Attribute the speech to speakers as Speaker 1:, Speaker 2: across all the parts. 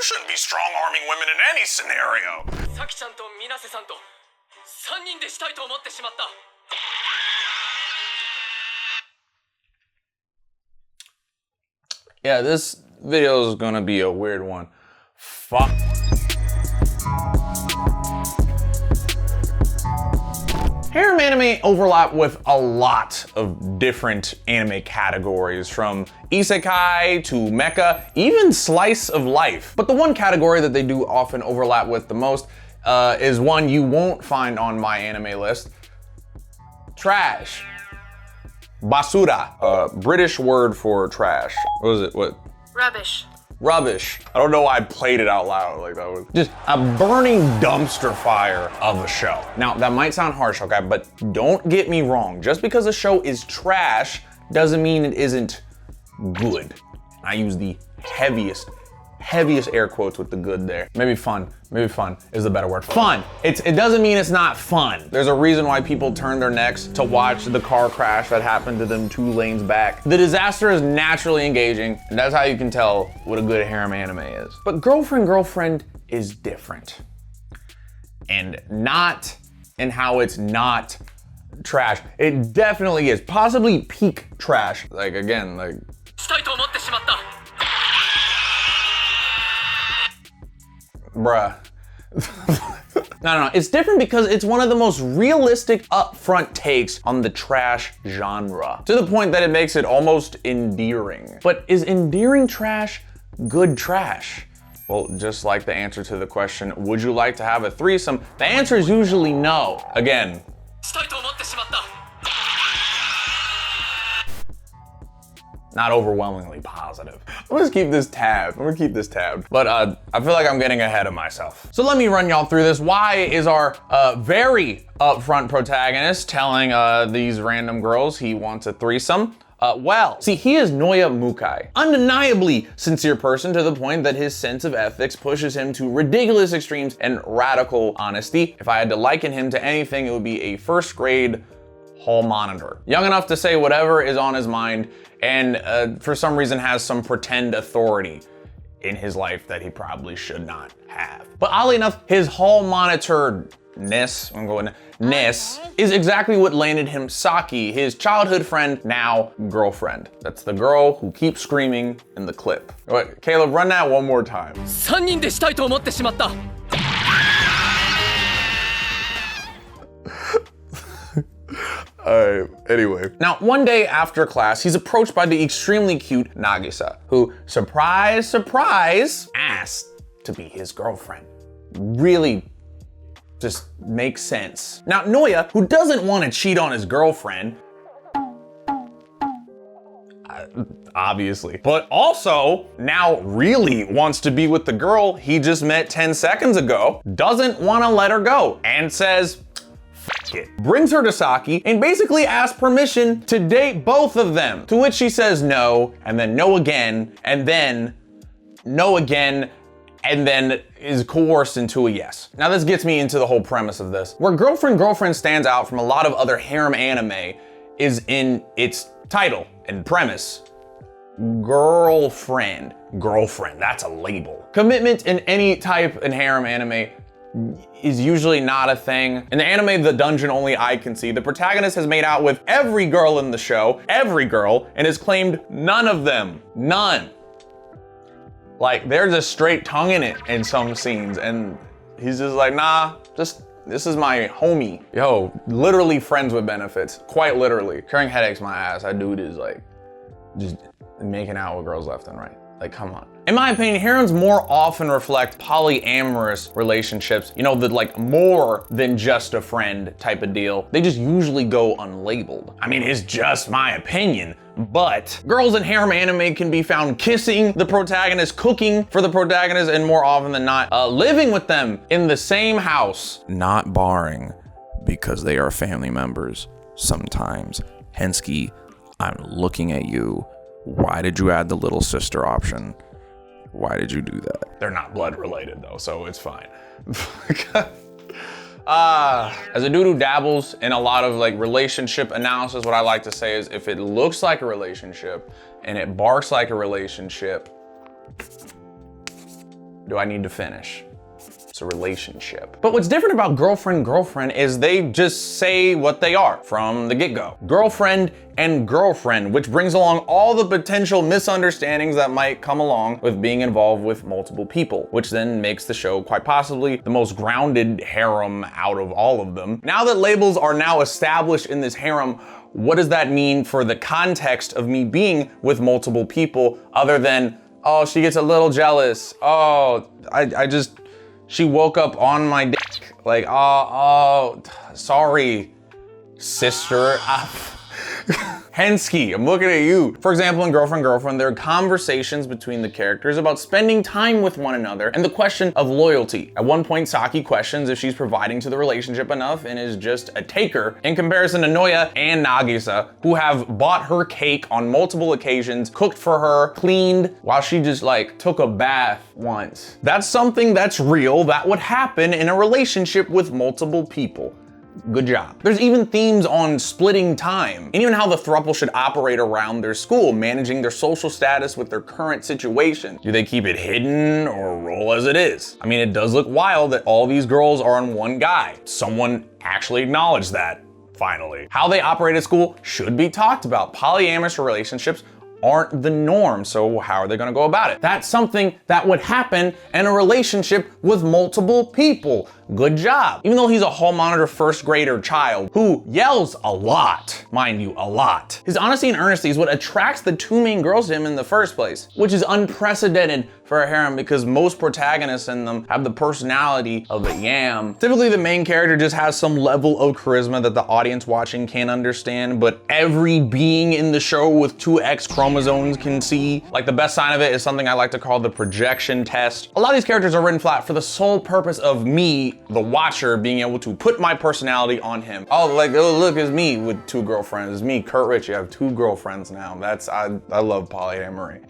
Speaker 1: shouldn't be strong-arming women in any scenario. Yeah, this video is gonna be a weird one. Fuck. Harem anime overlap with a lot of different anime categories, from isekai to mecha, even slice of life. But the one category that they do often overlap with the most is one you won't find on my anime list: trash. Basura, British word for trash. What was it? What?
Speaker 2: Rubbish.
Speaker 1: Rubbish. I don't know why I played it out loud like that. Was just a burning dumpster fire of a show. Now, that might sound harsh, okay, but don't get me wrong. Just because a show is trash doesn't mean it isn't good. I use the heaviest air quotes with the good there. Maybe fun is the better word. Fun, it doesn't mean it's not fun. There's a reason why people turn their necks to watch the car crash that happened to them 2 lanes back. The disaster is naturally engaging, and that's how you can tell what a good harem anime is. But Girlfriend is different. And not in how it's not trash. It definitely is, possibly peak trash. Like, again, like, bruh. No, it's different because it's one of the most realistic upfront takes on the trash genre, to the point that it makes it almost endearing. But is endearing trash good trash? Well, just like the answer to the question, would you like to have a threesome? The answer is usually no. Again, not overwhelmingly positive. I'm gonna keep this tabbed. But I feel like I'm getting ahead of myself. So let me run y'all through this. Why is our very upfront protagonist telling these random girls he wants a threesome? Well, see, he is Noya Mukai. Undeniably sincere person, to the point that his sense of ethics pushes him to ridiculous extremes and radical honesty. If I had to liken him to anything, it would be a first grade hall monitor. Young enough to say whatever is on his mind, and for some reason has some pretend authority in his life that he probably should not have. But oddly enough, his hall monitor-ness, is exactly what landed him Saki, his childhood friend, now girlfriend. That's the girl who keeps screaming in the clip. Wait, Caleb, run that one more time. Alright, anyway. Now, one day after class, he's approached by the extremely cute Nagisa, who, surprise, surprise, asked to be his girlfriend. Really just makes sense. Now, Noya, who doesn't want to cheat on his girlfriend, obviously, but also now really wants to be with the girl he just met 10 seconds ago, doesn't want to let her go, and says, it. Brings her to Saki and basically asks permission to date both of them. To which she says no, and then no again, and then no again, and then is coerced into a yes. Now this gets me into the whole premise of this. Where Girlfriend stands out from a lot of other harem anime is in its title and premise. Girlfriend, that's a label. Commitment in any type in harem anime is usually not a thing. In the anime The Dungeon Only I Can See, the protagonist has made out with every girl in the show, and has claimed none of them. None. Like, they're just straight tonguing it in some scenes, and he's just like, nah, this is my homie. Yo, literally friends with benefits, quite literally. Curing headaches my ass, that dude is like, just making out with girls left and right. Like, come on. In my opinion, harems more often reflect polyamorous relationships, you know, the like more than just a friend type of deal. They just usually go unlabeled. I mean, it's just my opinion, but girls in harem anime can be found kissing the protagonist, cooking for the protagonist, and more often than not, living with them in the same house. Not barring, because they are family members sometimes. Hensky, I'm looking at you. Why did you add the little sister option? Why did you do that? They're not blood related though, so it's fine. As a dude who dabbles in a lot of like relationship analysis, what I like to say is if it looks like a relationship and it barks like a relationship, do I need to finish? It's a relationship. But what's different about girlfriend is they just say what they are from the get-go. Girlfriend and girlfriend, which brings along all the potential misunderstandings that might come along with being involved with multiple people, which then makes the show quite possibly the most grounded harem out of all of them. Now that labels are now established in this harem, what does that mean for the context of me being with multiple people other than, oh, she gets a little jealous. Oh, she woke up on my dick. Like, oh, sorry, sister. Hensky, I'm looking at you. For example, in Girlfriend, there are conversations between the characters about spending time with one another and the question of loyalty. At one point, Saki questions if she's providing to the relationship enough and is just a taker, in comparison to Noya and Nagisa, who have bought her cake on multiple occasions, cooked for her, cleaned, while she just like took a bath once. That's something that's real that would happen in a relationship with multiple people. Good job. There's even themes on splitting time, and even how the throuple should operate around their school, managing their social status with their current situation. Do they keep it hidden or roll as it is? I mean, it does look wild that all these girls are on one guy. Someone actually acknowledged that, finally. How they operate at school should be talked about. Polyamorous relationships aren't the norm, so how are they gonna go about it? That's something that would happen in a relationship with multiple people. Good job. Even though he's a hall monitor first grader child who yells a lot, mind you, a lot. His honesty and earnesty is what attracts the two main girls to him in the first place, which is unprecedented for a harem because most protagonists in them have the personality of a yam. Typically the main character just has some level of charisma that the audience watching can't understand, but every being in the show with two X chromosomes can see. Like, the best sign of it is something I like to call the projection test. A lot of these characters are written flat for the sole purpose of me, the watcher, being able to put my personality on him. Oh, like, oh, look, it's me with two girlfriends. It's me, CurtRichy. I have two girlfriends now. I love polyamory.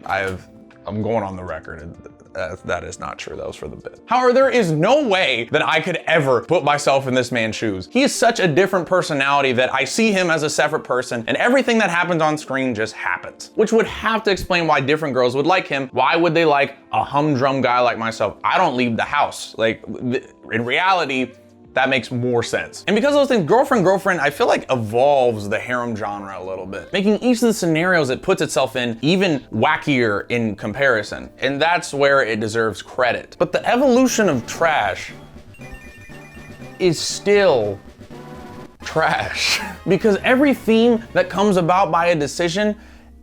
Speaker 1: I'm going on the record. That is not true. That was for the bit. However, there is no way that I could ever put myself in this man's shoes. He is such a different personality that I see him as a separate person, and everything that happens on screen just happens, which would have to explain why different girls would like him. Why would they like a humdrum guy like myself? I don't leave the house. Like, in reality, that makes more sense. And because of those things, Girlfriend, I feel like evolves the harem genre a little bit, making each of the scenarios it puts itself in even wackier in comparison. And that's where it deserves credit. But the evolution of trash is still trash. Because every theme that comes about by a decision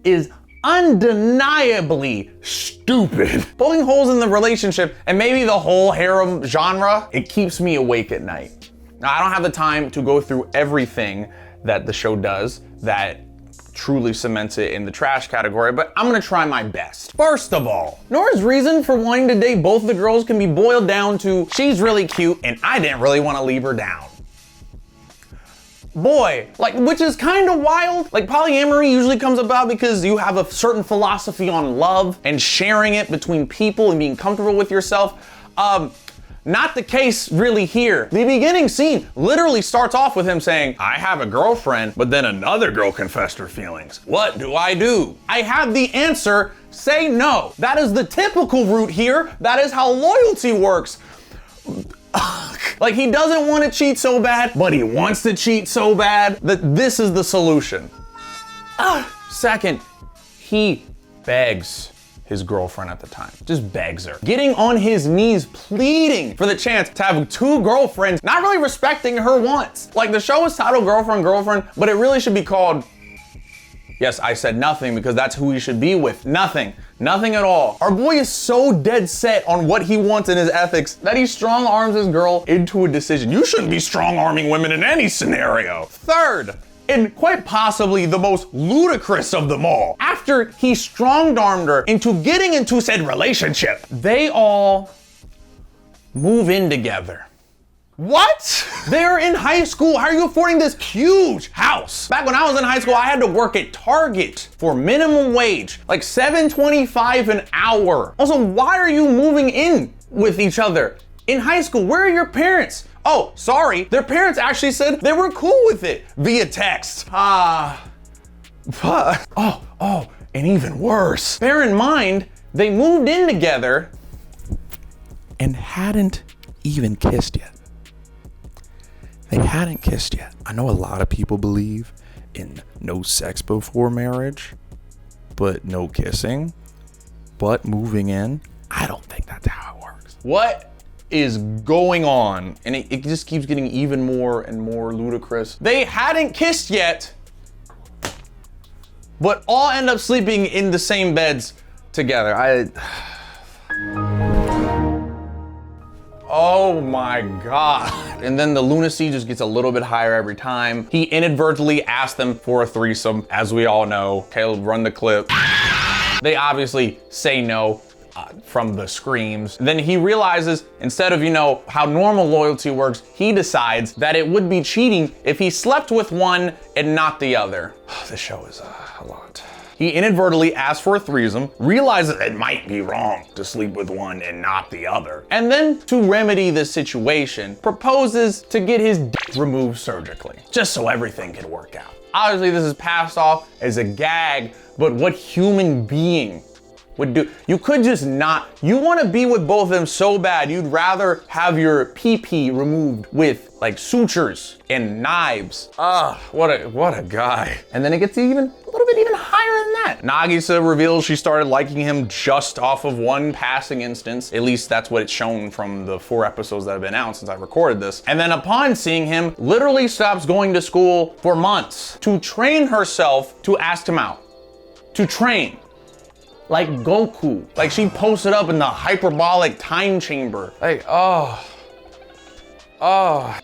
Speaker 1: is undeniably stupid. Poking holes in the relationship and maybe the whole harem genre, it keeps me awake at night. Now, I don't have the time to go through everything that the show does that truly cements it in the trash category, but I'm gonna try my best. First of all, Nora's reason for wanting to date both the girls can be boiled down to she's really cute and I didn't really want to leave her down. Boy, like, which is kind of wild. Like, polyamory usually comes about because you have a certain philosophy on love and sharing it between people and being comfortable with yourself. Not the case really here. The beginning scene literally starts off with him saying, I have a girlfriend, but then another girl confessed her feelings. What do? I have the answer, say no. That is the typical route here. That is how loyalty works. Like, he doesn't want to cheat so bad, but he wants to cheat so bad that this is the solution. Second, he begs his girlfriend at the time. Just begs her. Getting on his knees, pleading for the chance to have two girlfriends, not really respecting her wants. Like, the show is titled Girlfriend, but it really should be called, yes, I said nothing because that's who he should be with. Nothing at all. Our boy is so dead set on what he wants in his ethics that he strong arms his girl into a decision. You shouldn't be strong arming women in any scenario. Third, and quite possibly the most ludicrous of them all, after he strong-armed her into getting into said relationship, they all move in together. What? They're in high school. How are you affording this huge house? Back when I was in high school, I had to work at Target for minimum wage, like $7.25 an hour. Also, why are you moving in with each other in high school? Where are your parents? Oh, sorry. Their parents actually said they were cool with it via text. And even worse. Bear in mind, they moved in together and hadn't even kissed yet. They hadn't kissed yet. I know a lot of people believe in no sex before marriage, but no kissing, but moving in. I don't think that's how it works. What is going on? And it just keeps getting even more and more ludicrous. They hadn't kissed yet, but all end up sleeping in the same beds together. Oh my God. And then the lunacy just gets a little bit higher every time. He inadvertently asked them for a threesome. As we all know, Caleb, run the clip. They obviously say no from the screams. Then he realizes, instead of, how normal loyalty works, he decides that it would be cheating if he slept with one and not the other. This show is a lot. He inadvertently asks for a threesome, realizes it might be wrong to sleep with one and not the other, and then to remedy the situation, proposes to get his dick removed surgically, just so everything can work out. Obviously, this is passed off as a gag, but what human being would do? You could just not. You want to be with both of them so bad, you'd rather have your pee-pee removed with like sutures and knives. What a guy. And then it gets a little bit even higher than that. Nagisa reveals she started liking him just off of one passing instance. At least that's what it's shown from the 4 episodes that have been out since I recorded this. And then upon seeing him, literally stops going to school for months to train herself to ask him out. To train. Like Goku. Like she posted up in the hyperbolic time chamber. Like,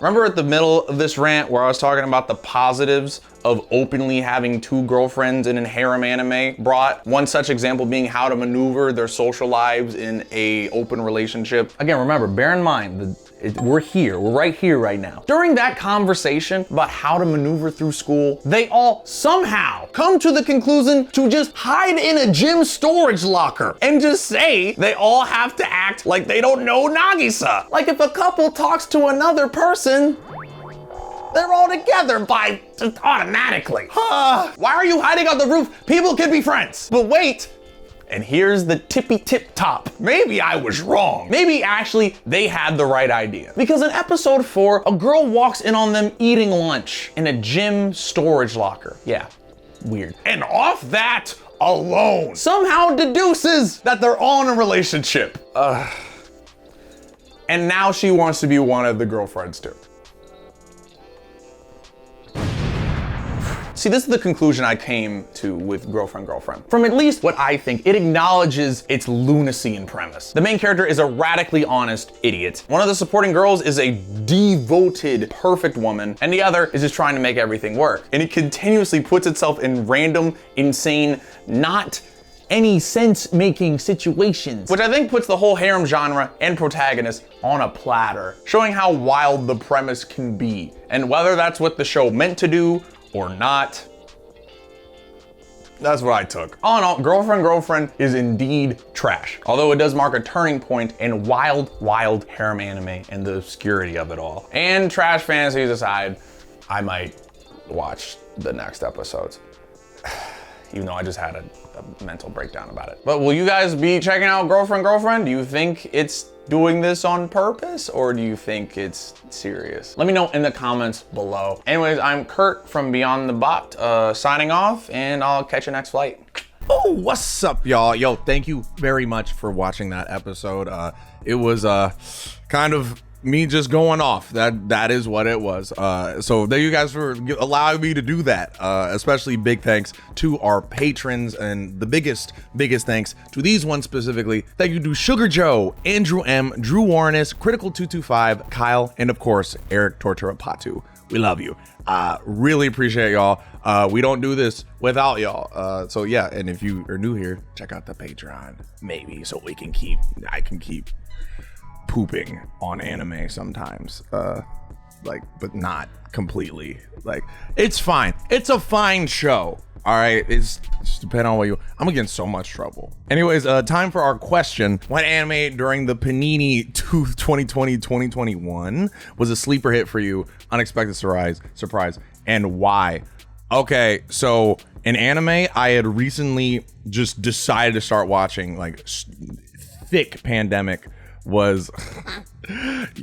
Speaker 1: remember at the middle of this rant where I was talking about the positives of openly having 2 girlfriends in a harem anime brought? One such example being how to maneuver their social lives in a open relationship. Again, remember, bear in mind, we're right here right now. During that conversation about how to maneuver through school, they all somehow come to the conclusion to just hide in a gym storage locker and just say they all have to act like they don't know Nagisa. Like if a couple talks to another person, they're all together by just automatically. Why are you hiding on the roof? People can be friends. But wait. And here's the tippy tip top. Maybe I was wrong. Maybe actually they had the right idea. Because in episode 4, a girl walks in on them eating lunch in a gym storage locker. Yeah, weird. And off that alone, somehow deduces that they're all in a relationship. And now she wants to be one of the girlfriends too. See, this is the conclusion I came to with Girlfriend. From at least what I think, it acknowledges its lunacy in premise. The main character is a radically honest idiot. One of the supporting girls is a devoted, perfect woman, and the other is just trying to make everything work. And it continuously puts itself in random, insane, not any sense-making situations, which I think puts the whole harem genre and protagonist on a platter, showing how wild the premise can be, and whether that's what the show meant to do or not. That's what I took. All in all, Girlfriend is indeed trash. Although it does mark a turning point in wild harem anime and the obscurity of it all. And trash fantasies aside, I might watch the next episodes. Even though I just had a mental breakdown about it. But will you guys be checking out Girlfriend? Do you think it's doing this on purpose, or do you think it's serious? Let me know in the comments below. Anyways, I'm Curt from Beyond the Bot, signing off, and I'll catch you next flight. Oh, what's up, y'all? Yo, thank you very much for watching that episode. It was kind of me just going off. That is what it was. So thank you guys for allowing me to do that. Especially big thanks to our patrons, and the biggest thanks to these ones specifically. Thank you to Sugar Joe, Andrew M, Drew Warrenis, Critical225, Kyle, and of course Eric Tortura Patu. We love you. Really appreciate y'all. We don't do this without y'all. So yeah, and if you are new here, check out the Patreon, maybe, so I can keep pooping on anime sometimes, but not completely. Like, it's fine. It's a fine show. All right, it's just depending on what I'm gonna get in so much trouble. Anyways, time for our question. What anime during the Panini 2020-2021 was a sleeper hit for you, unexpected surprise, and why? Okay, so an anime I had recently just decided to start watching, like thick pandemic,
Speaker 2: was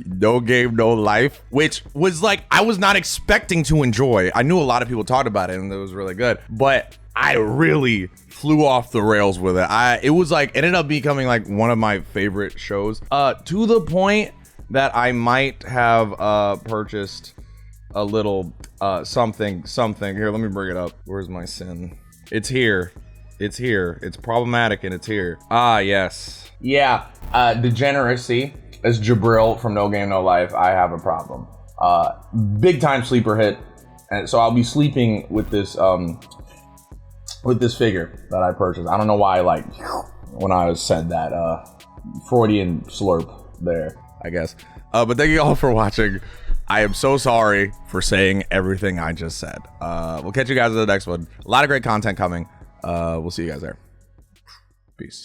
Speaker 2: No Game, No Life, which was like, I was not expecting to enjoy. I knew a lot of people talked about it and it was really good, but I really flew off the rails with it. It was like, ended up becoming like one of my favorite shows, to the point that I might have purchased a little something. Here, let me bring it up. Where's my sin? It's here. It's problematic and it's here. Ah, yes. Yeah, degeneracy. As Jabril from No Game No Life, I have a problem. Big time sleeper hit, and so I'll be sleeping with this figure that I purchased. I don't know why, like, when I said that Freudian slurp there, I guess. But thank you all for watching. I am so sorry for saying everything I just said. We'll catch you guys in the next one. A lot of great content coming. We'll see you guys there. Peace.